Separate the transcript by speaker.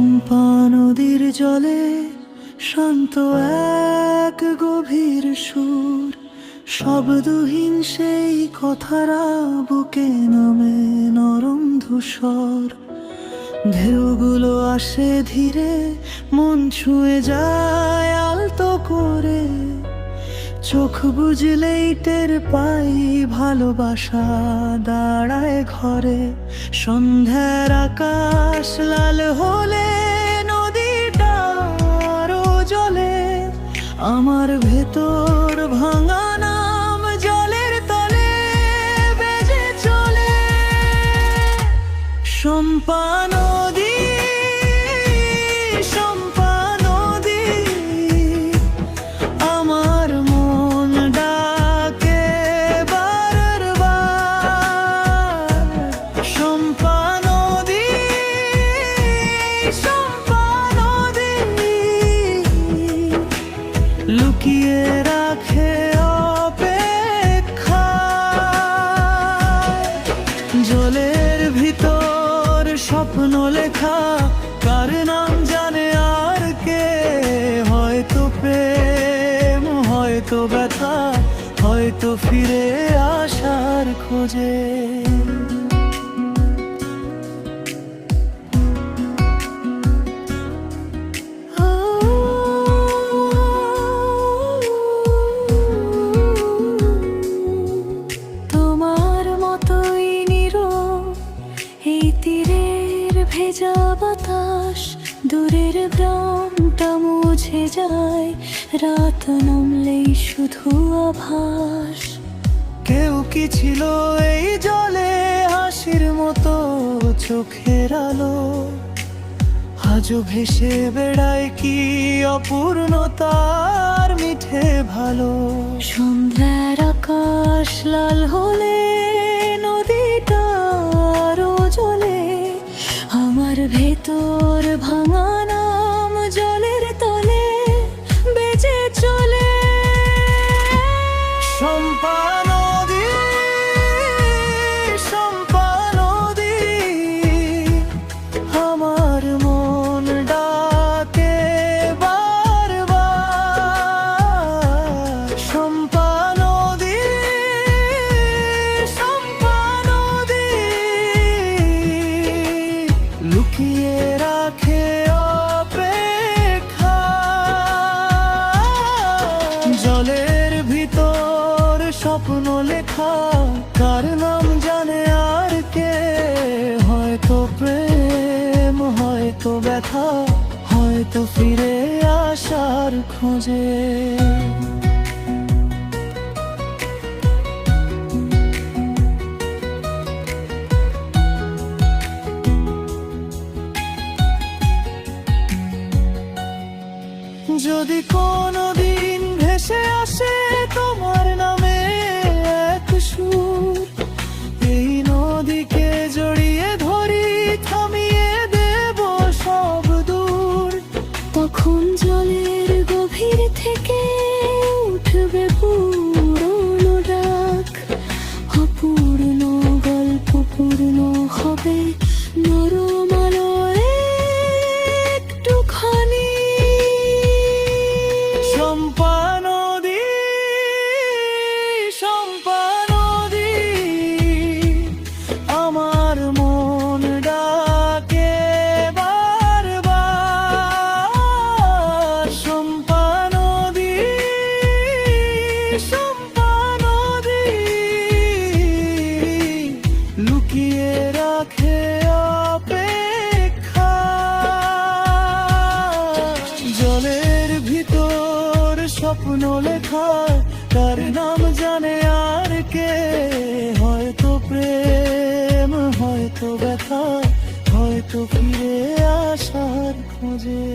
Speaker 1: শম্পা নদীর জলে শান্ত এক গভীর সুর, শব্দহীন সেই কথারা বুকে নামে নরম ধূসর। ঢেউগুলো আসে ধীরে, মন ছুঁয়ে যায় আলতো করে। চোখ বুঝলেই টের পাই ভালোবাসা দাঁড়ায় ঘরে। সন্ধ্যার আকাশ লাল হলে নদীটা আরো জ্বলে। আমার ভেতর ভাঙা নাম জলের তলে বেজে চলে। শম্পা নদী, শম্পা নদী, আমার মন ডাকে বারবার। শম্পা নদী, শম্পা নদী, লুকিয়ে রাখে অপেক্ষায়। জলের ভিতর স্বপ্ন লেখা, কার নাম জানে আর কে। হয়তো প্রেম, হয়তো ব্যথা, হয়তো ফিরে আসার খোঁজে।
Speaker 2: তোমার মতোই নীরব এই তীরের ভেজা বাতাস। দূরের গ্রামটা মুছে যায়, রাত নামলেই শুধু আভাস।
Speaker 1: কেউ কি ছিল এই জলে হাসির মতো চোখের আলো? আজও ভেসে বেড়ায় কি অপূর্ণতার মিঠে ভালো।
Speaker 2: সন্ধ্যার আকাশ লাল হলে নদীটা আরো জ্বলে। আমার ভেতর ভাঙা নাম জলের তলে বেজে চলে।
Speaker 1: শম্পা নদী, শম্পা নদী, আমার মন ডাকে বারবার। শম্পা নদী, শম্পা নদী, লুকিয়ে রাখে অপেক্ষায়। জলের ভিতর স্বপ্ন লেখা, কার নাম জানে আর কে। হয়তো প্রেম, হয়তো ব্যথা, হয়তো ফিরে আসার খোঁজে। যদি কোনোদিন ভেসে আসে তোমার নামে এক সুর, এই নদীকে জড়িয়ে ধরি, থামিয়ে দেব সব দূর।
Speaker 2: তখন জলের গভীর থেকে উঠবে পুরনো ডাক। অপূর্ণ গল্প পূর্ণ হবে নরম আলোয় একটুখানি।
Speaker 1: শম্পা নদী, শম্পা নদী, আমার মন ডাকে বারবার। শম্পা নদী, শম্পা নদী, লুকিয়ে রাখে অপেক্ষা। জলের ভিতর স্বপ্ন লেখা, কার নাম জানে আর কে। হয়তো প্রেম, হয়তো ব্যথা, হয়তো ফিরে আসার খোঁজে।